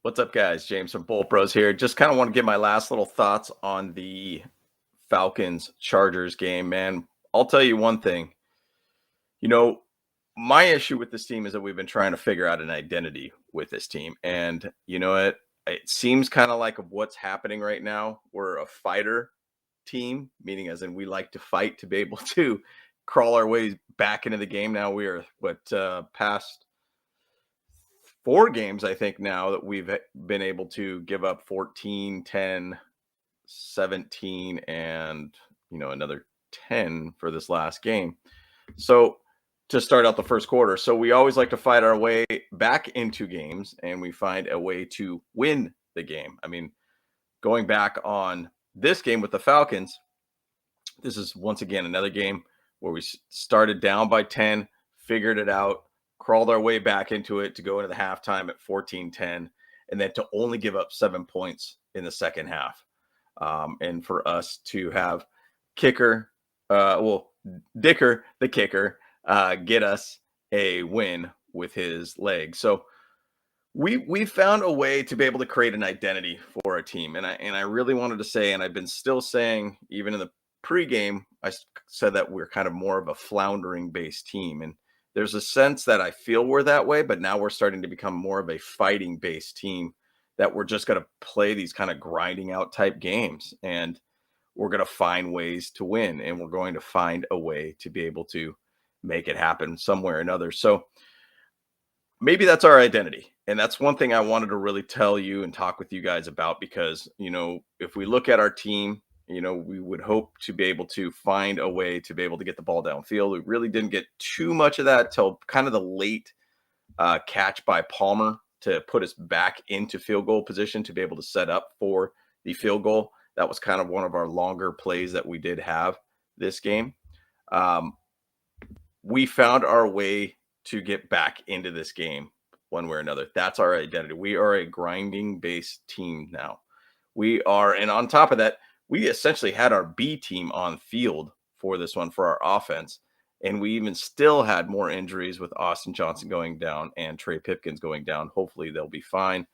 What's up, guys? James from Bolt Bros here. Just kind of want to give my last little thoughts on the Falcons Chargers game, man. I'll tell you one thing. You know, my issue with this team is that we've been trying to figure out an identity with this team. And you know what? It seems kind of like what's happening right now. We're a fighter team, meaning as in we like to fight to be able to crawl our way back into the game. Now we are past 4 games, I think, now that we've been able to give up 14, 10, 17, and another 10 for this last game. So to start out the first quarter. So we always like to fight our way back into games and we find a way to win the game. I mean, going back on this game with the Falcons, this is once again another game where we started down by 10, figured it out, crawled our way back into it to go into the halftime at 14-10, and then to only give up 7 points in the second half. And for us to have Dicker, the kicker, get us a win with his leg. So we found a way to be able to create an identity for a team. And I really wanted to say, and I've been still saying, even in the pregame, I said that we're kind of more of a floundering based team. And there's a sense that I feel we're that way, but now we're starting to become more of a fighting based team, that we're just going to play these kind of grinding out type games and we're going to find ways to win and we're going to find a way to be able to make it happen somewhere or another. So maybe that's our identity. And that's one thing I wanted to really tell you and talk with you guys about, because, if we look at our team, we would hope to be able to find a way to be able to get the ball downfield. We really didn't get too much of that till kind of the late catch by Palmer to put us back into field goal position to be able to set up for the field goal. That was kind of one of our longer plays that we did have this game. We found our way to get back into this game one way or another. That's our identity. We are a grinding based team now. We are, and on top of that, we essentially had our B team on field for this one for our offense. And we even still had more injuries with Austin Johnson going down and Trey Pipkins going down. Hopefully they'll be fine.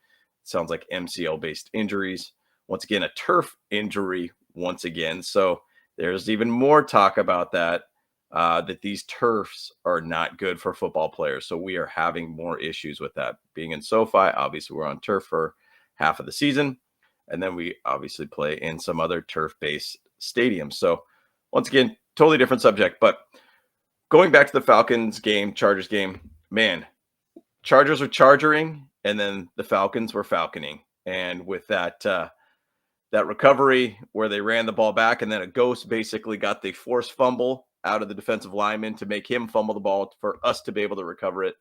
Sounds like MCL based injuries. Once again, a turf injury once again. So there's even more talk about that these turfs are not good for football players. So we are having more issues with that. Being in SoFi, obviously we're on turf for half of the season. And then we obviously play in some other turf-based stadiums. So once again, totally different subject. But going back to the Falcons game, Chargers game, man, Chargers were chargering, and then the Falcons were falconing. And with that recovery where they ran the ball back, and then a ghost basically got the forced fumble out of the defensive lineman to make him fumble the ball for us to be able to recover it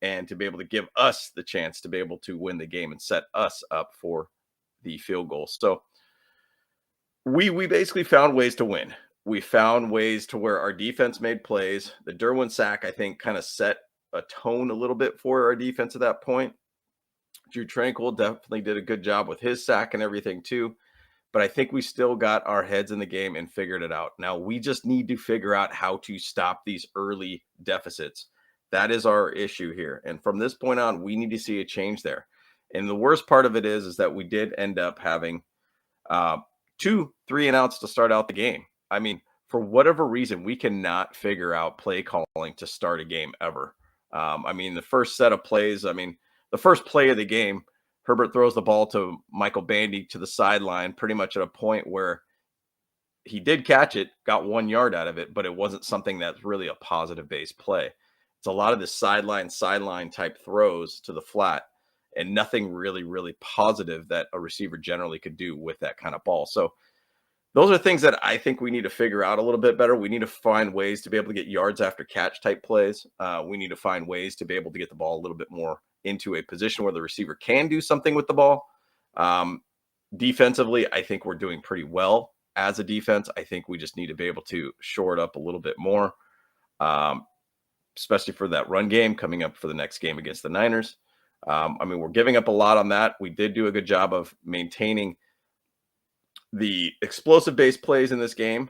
and to be able to give us the chance to be able to win the game and set us up for the field goal. So we basically found ways to win. We found ways to where our defense made plays. The Derwin sack, I think, kind of set a tone a little bit for our defense at that point. Drew Tranquil definitely did a good job with his sack and everything too. But I think we still got our heads in the game and figured it out. Now we just need to figure out how to stop these early deficits. That is our issue here. And from this point on, we need to see a change there. And the worst part of it is that we did end up having 2 3-and-outs to start out the game. I mean, for whatever reason, we cannot figure out play calling to start a game ever. The first set of plays, the first play of the game, Herbert throws the ball to Michael Bandy to the sideline, pretty much at a point where he did catch it, got 1 yard out of it, but it wasn't something that's really a positive base play. It's a lot of the sideline type throws to the flat, and nothing really, really positive that a receiver generally could do with that kind of ball. So those are things that I think we need to figure out a little bit better. We need to find ways to be able to get yards after catch type plays. We need to find ways to be able to get the ball a little bit more into a position where the receiver can do something with the ball. Defensively, I think we're doing pretty well as a defense. I think we just need to be able to shore it up a little bit more, especially for that run game coming up for the next game against the Niners. We're giving up a lot on that. We did do a good job of maintaining the explosive base plays in this game.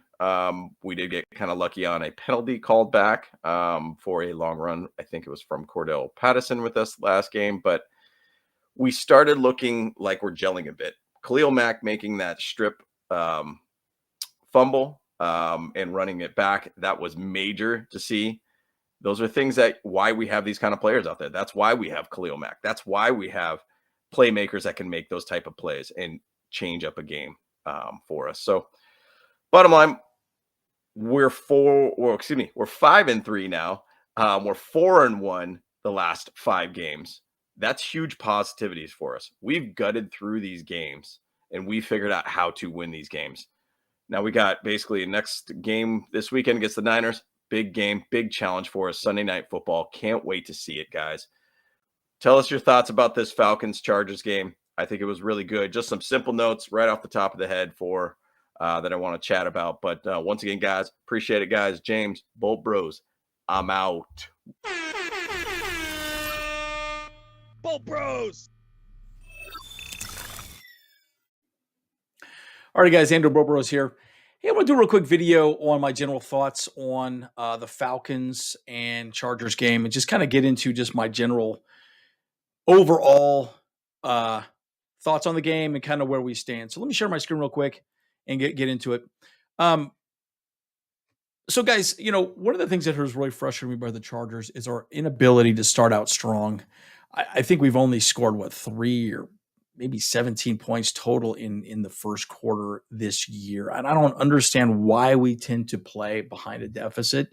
We did get kind of lucky on a penalty called back for a long run. I think it was from Cordell Patterson with us last game, but we started looking like we're gelling a bit. Khalil Mack making that strip um, fumble and running it back, that was major to see. Those are things that why we have these kind of players out there. That's why we have Khalil Mack. That's why we have playmakers that can make those type of plays and change up a game for us. So, bottom line, we're 5-3 now. We're 4-1 the last 5 games. That's huge positivities for us. We've gutted through these games and we figured out how to win these games. Now we got basically next game this weekend against the Niners. Big game, big challenge for us. Sunday Night Football. Can't wait to see it, guys. Tell us your thoughts about this Falcons Chargers game. I think it was really good. Just some simple notes right off the top of the head for that I want to chat about. But once again, guys, appreciate it, guys. James, Bolt Bros, I'm out. Bolt Bros. All right, guys, Andrew Bolt Bros here. Hey, I want to do a real quick video on my general thoughts on the Falcons and Chargers game and just kind of get into just my general overall thoughts on the game and kind of where we stand. So let me share my screen real quick and get into it. So guys, one of the things that has really frustrated me by the Chargers is our inability to start out strong. I think we've only scored 3 or maybe 17 points total in the first quarter this year. And I don't understand why we tend to play behind a deficit,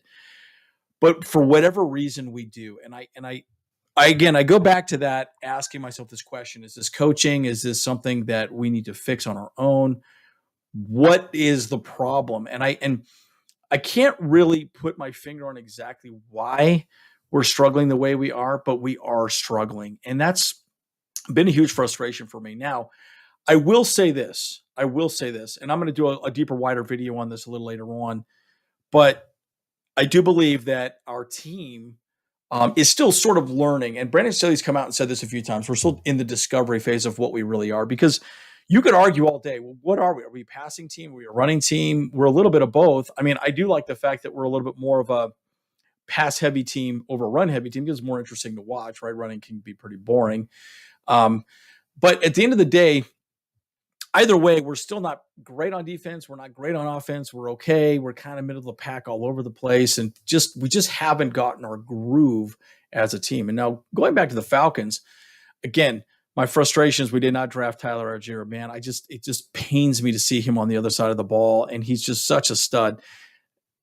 but for whatever reason we do. And I go back to that, asking myself this question: is this coaching? Is this something that we need to fix on our own? What is the problem? And I can't really put my finger on exactly why we're struggling the way we are, but we are struggling. And that's been a huge frustration for me. Now, I will say this, and I'm going to do a deeper, wider video on this a little later on, but I do believe that our team is still sort of learning. And Brandon Staley's come out and said this a few times. We're still in the discovery phase of what we really are, because you could argue all day, well, what are we? Are we a passing team? Are we a running team? We're a little bit of both. I mean, I do like the fact that we're a little bit more of a pass-heavy team over a run-heavy team, because it's more interesting to watch, right? Running can be pretty boring. But at the end of the day, either way, we're still not great on defense. We're not great on offense. We're okay. We're kind of middle of the pack all over the place. And we just haven't gotten our groove as a team. And now going back to the Falcons, again, my frustration is we did not draft Tyler Algier. Man, it just pains me to see him on the other side of the ball. And he's just such a stud.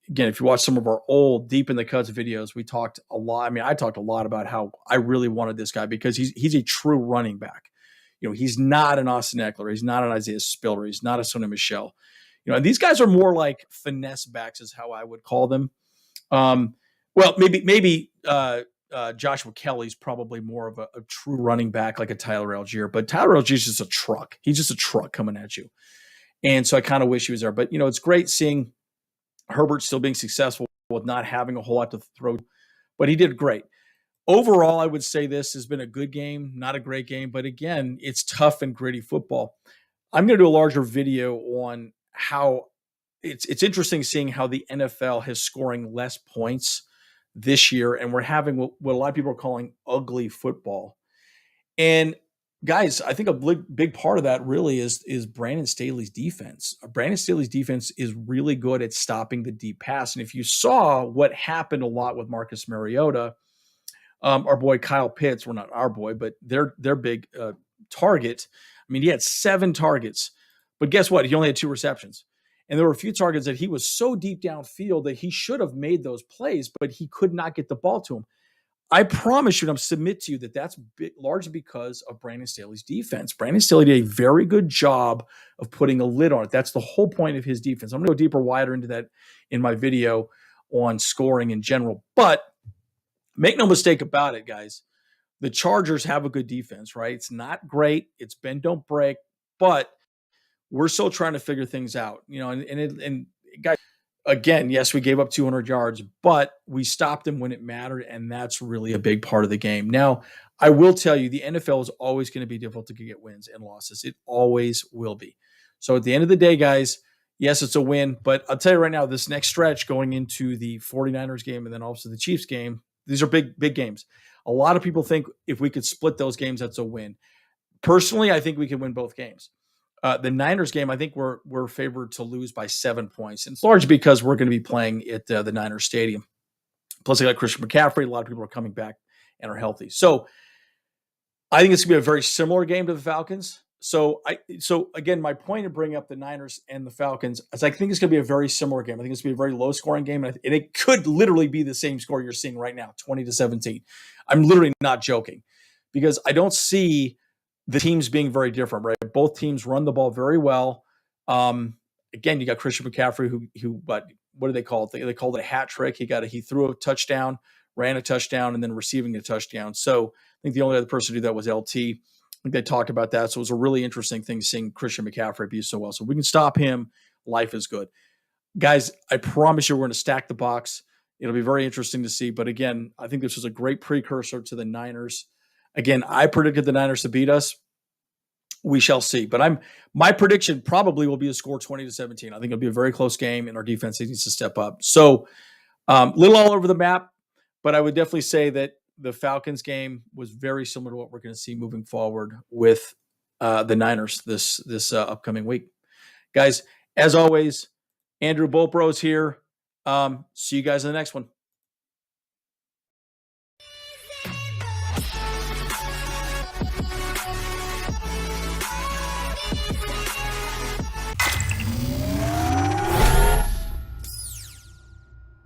Again, if you watch some of our old Deep in the Cuts videos, we talked a lot. I mean, I talked a lot about how I really wanted this guy because he's a true running back. He's not an Austin Eckler. He's not an Isaiah Spiller. He's not a Sonny Michel. And these guys are more like finesse backs is how I would call them. Well, maybe Joshua Kelly's probably more of a true running back like a Tyler Algier. But Tyler Algier is just a truck. He's just a truck coming at you. And so I kind of wish he was there. But, it's great seeing Herbert still being successful with not having a whole lot to throw, but he did great. Overall, I would say this has been a good game, not a great game, but again, it's tough and gritty football. I'm going to do a larger video on how it's interesting seeing how the NFL is scoring less points this year, and we're having what a lot of people are calling ugly football. And guys, I think a big part of that really is Brandon Staley's defense. Brandon Staley's defense is really good at stopping the deep pass. And if you saw what happened a lot with Marcus Mariota, our boy Kyle Pitts, well, not our boy, but their big target. I mean, he had 7 targets, but guess what? He only had 2 receptions. And there were a few targets that he was so deep downfield that he should have made those plays, but he could not get the ball to him. I promise you, and I submit to you that that's largely because of Brandon Staley's defense. Brandon Staley did a very good job of putting a lid on it. That's the whole point of his defense. I'm going to go deeper, wider into that in my video on scoring in general. But make no mistake about it, guys. The Chargers have a good defense, right? It's not great. It's bend, don't break. But we're still trying to figure things out. And guys, again, yes, we gave up 200 yards, but we stopped them when it mattered, and that's really a big part of the game. Now, I will tell you, the NFL is always going to be difficult to get wins and losses. It always will be. So at the end of the day, guys, yes, it's a win, but I'll tell you right now, this next stretch going into the 49ers game and then also the Chiefs game, these are big games. A lot of people think if we could split those games, that's a win. Personally, I think we can win both games. The Niners game, I think we're favored to lose by 7 points. And it's largely because we're going to be playing at the Niners Stadium. Plus, I got Christian McCaffrey. A lot of people are coming back and are healthy. So I think it's going to be a very similar game to the Falcons. So again, my point of bringing up the Niners and the Falcons is I think it's going to be a very similar game. I think it's going to be a very low scoring game. And it could literally be the same score you're seeing right now, 20-17. I'm literally not joking because I don't see the teams being very different, right? Both teams run the ball very well. Again, you got Christian McCaffrey, who what do they call it? They called it a hat trick. He threw a touchdown, ran a touchdown, and then receiving a touchdown. So I think the only other person to do that was LT. I think they talked about that. So it was a really interesting thing seeing Christian McCaffrey be so well. So if we can stop him, life is good. Guys, I promise you we're going to stack the box. It'll be very interesting to see. But again, I think this was a great precursor to the Niners. Again, I predicted the Niners to beat us. We shall see. But my prediction probably will be a score 20-17. I think it'll be a very close game, and our defense needs to step up. So little all over the map, but I would definitely say that the Falcons game was very similar to what we're going to see moving forward with the Niners this upcoming week. Guys, as always, Andrew Boltbros here. See you guys in the next one.